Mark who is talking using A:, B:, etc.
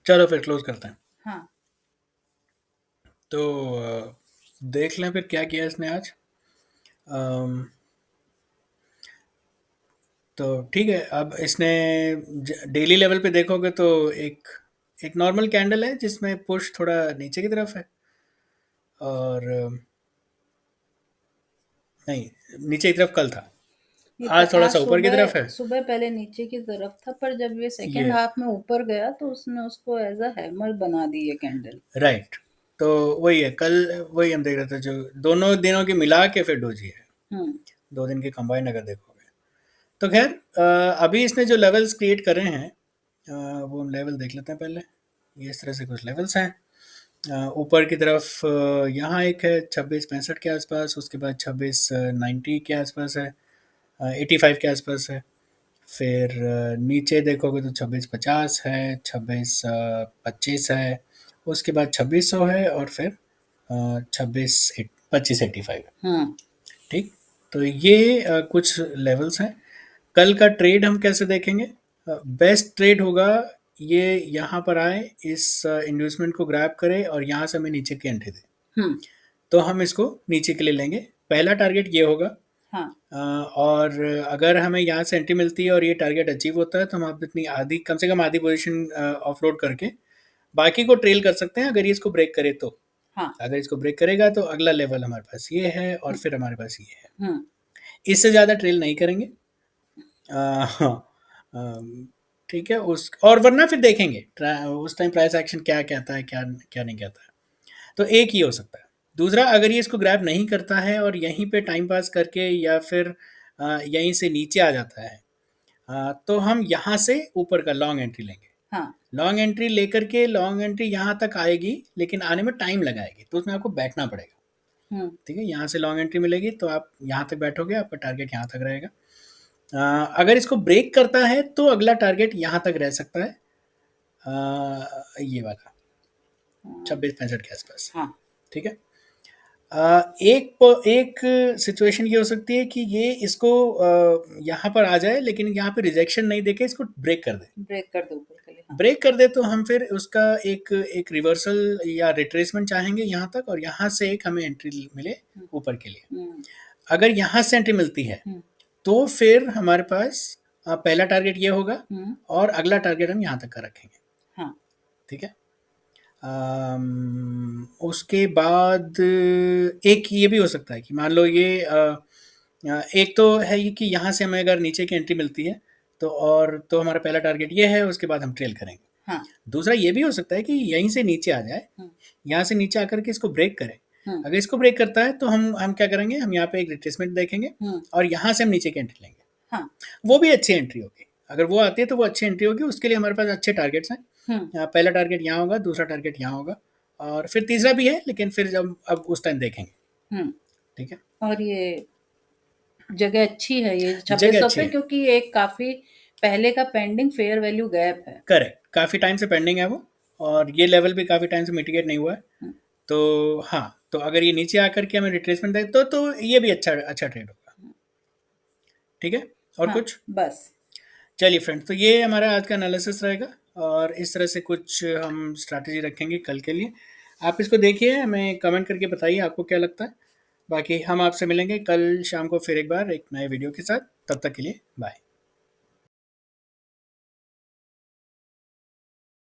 A: चलो फिर क्लोज करते हैं।
B: हाँ।
A: तो देख लें फिर क्या किया इसने आज। अम, तो ठीक है, अब इसने डेली लेवल पे देखोगे तो एक एक नॉर्मल कैंडल है जिसमें पुश थोड़ा नीचे की तरफ है, और नहीं, नीचे की तरफ कल था, आज थोड़ा
B: आज
A: सा ऊपर की
B: सुबह
A: तरफ है।
B: सुबह पहले नीचे की तरफ था, पर जब ये सेकेंड
A: ये
B: हाफ में ऊपर गया तो उसने उसको एज अ हैमर बना दी है कैंडल।
A: राइट। तो वही है, कल वही हम देख रहे थे, जो दोनों दिनों की मिला के फिर डोजी है,
B: हम्म।
A: 2 दिन की कंबाइन अगर देखोगे। तो खैर, अभी इसने जो लेवल्स क्रिएट करे हैं, वो हम लेवल देख लेते हैं पहले। ये इस तरह से कुछ लेवल्स हैं। ऊपर की तरफ यहाँ एक है 2665 के आसपास, उसके बाद 2690 के आसपास है, 85 के आसपास है। फिर नीचे देखोगे तो 2650 है, 2625 है, उसके बाद 2600 है, और फिर 2585 है।
B: हाँ।
A: ठीक। तो ये कुछ लेवल्स हैं। कल का ट्रेड हम कैसे देखेंगे? बेस्ट ट्रेड होगा ये, यहाँ पर आए, इस इन्वेस्टमेंट को ग्रैब करें और यहाँ से हमें नीचे की एंट्री दें,
B: हम्म।
A: तो हम इसको नीचे के लिए लेंगे। पहला टारगेट ये होगा।
B: हाँ।
A: और अगर हमें यहाँ से एंट्री मिलती है और ये टारगेट अचीव होता है, तो हम अपनी आधी, कम से कम आधी पोजीशन ऑफलोड करके बाकी को ट्रेल कर सकते हैं, अगर ये इसको ब्रेक करे तो।
B: हाँ।
A: अगर इसको ब्रेक करेगा तो अगला लेवल हमारे पास ये है, और
B: हम्म।
A: फिर हमारे पास ये है।
B: हम्म।
A: इससे ज़्यादा ट्रेल नहीं करेंगे। हाँ। ठीक है, उस और वरना फिर देखेंगे उस टाइम प्राइस एक्शन क्या कहता है, क्या क्या नहीं कहता है। तो एक ही हो सकता है। दूसरा, अगर ये इसको ग्रैब नहीं करता है और यहीं पे टाइम पास करके या फिर यहीं से नीचे आ जाता है, तो हम यहाँ से ऊपर का लॉन्ग एंट्री लेंगे।
B: हाँ।
A: लॉन्ग एंट्री लेकर के, लॉन्ग एंट्री यहाँ तक आएगी लेकिन आने में टाइम लगाएगी, तो उसमें आपको बैठना पड़ेगा।
B: हम्म।
A: ठीक है, यहाँ से लॉन्ग एंट्री मिलेगी तो आप यहाँ तक बैठोगे, आपका टारगेट यहाँ तक रहेगा। अगर इसको ब्रेक करता है तो अगला टारगेट यहाँ तक रह सकता है, ये वाला
B: हाँ।
A: 2665 के आसपास।
B: हाँ।
A: ठीक है। एक सिचुएशन ये हो सकती है कि ये इसको यहाँ पर आ जाए, लेकिन यहाँ पे रिजेक्शन नहीं देके इसको ब्रेक कर दे।
B: ब्रेक कर दो ऊपर के लिए। हाँ।
A: ब्रेक कर दे तो हम फिर उसका एक एक रिवर्सल या रिट्रेसमेंट चाहेंगे यहाँ तक, और यहाँ से एक हमें एंट्री मिले
B: हम्म।
A: ऊपर के लिए।
B: हम्म।
A: अगर यहाँ से एंट्री मिलती है
B: हम्म।
A: तो फिर हमारे पास पहला टारगेट ये होगा,
B: हम्म।
A: और अगला टारगेट हम यहाँ तक का रखेंगे।
B: हाँ।
A: ठीक है। उसके बाद एक ये भी हो सकता है कि मान लो ये एक तो है ये कि यहाँ से हमें अगर नीचे की एंट्री मिलती है तो, और तो हमारा पहला टारगेट ये है, उसके बाद हम ट्रेल करेंगे।
B: हाँ।
A: दूसरा ये भी हो सकता है कि यहीं से नीचे आ जाए,
B: हम्म।
A: यहाँ से नीचे आकर के इसको ब्रेक करें।
B: हम्म।
A: अगर इसको ब्रेक करता है तो हम क्या करेंगे, हम यहाँ पे एक रिट्रेसमेंट देखेंगे,
B: हम्म।
A: और यहाँ से हम नीचे की एंट्री लेंगे।
B: हाँ।
A: वो भी अच्छी एंट्री होगी। अगर वो आती है तो वो अच्छी एंट्री होगी, उसके लिए हमारे पास अच्छे टारगेट्स हैं।
B: हम्म।
A: पहला टारगेट यहाँ होगा, दूसरा टारगेट यहाँ होगा, और फिर तीसरा भी है, लेकिन फिर जब अब उस टाइम देखेंगे।
B: हम्म।
A: ठीक है।
B: और ये जगह अच्छी है ये
A: जगह
B: 2600
A: अच्छी
B: पे,
A: है।
B: क्योंकि एक काफी पहले का पेंडिंग फेयर वैल्यू गैप है।
A: करेक्ट, काफ़ी टाइम से पेंडिंग है वो, और ये लेवल भी काफ़ी टाइम से मिटिगेट नहीं हुआ है।
B: हम्म।
A: तो हाँ, तो अगर ये नीचे आकर के हमें रिट्रेसमेंट दे तो ये भी अच्छा अच्छा ट्रेड होगा। ठीक है। और
B: हाँ।
A: कुछ?
B: बस।
A: चलिए फ्रेंड्स, तो ये हमारा आज का एनालिसिस रहेगा, और इस तरह से कुछ हम स्ट्रैटेजी रखेंगे कल के लिए। आप इसको देखिए, हमें कमेंट करके बताइए आपको क्या लगता है। बाकी हम आपसे मिलेंगे कल शाम को फिर एक बार एक नए वीडियो के साथ। तब तक के लिए बाय।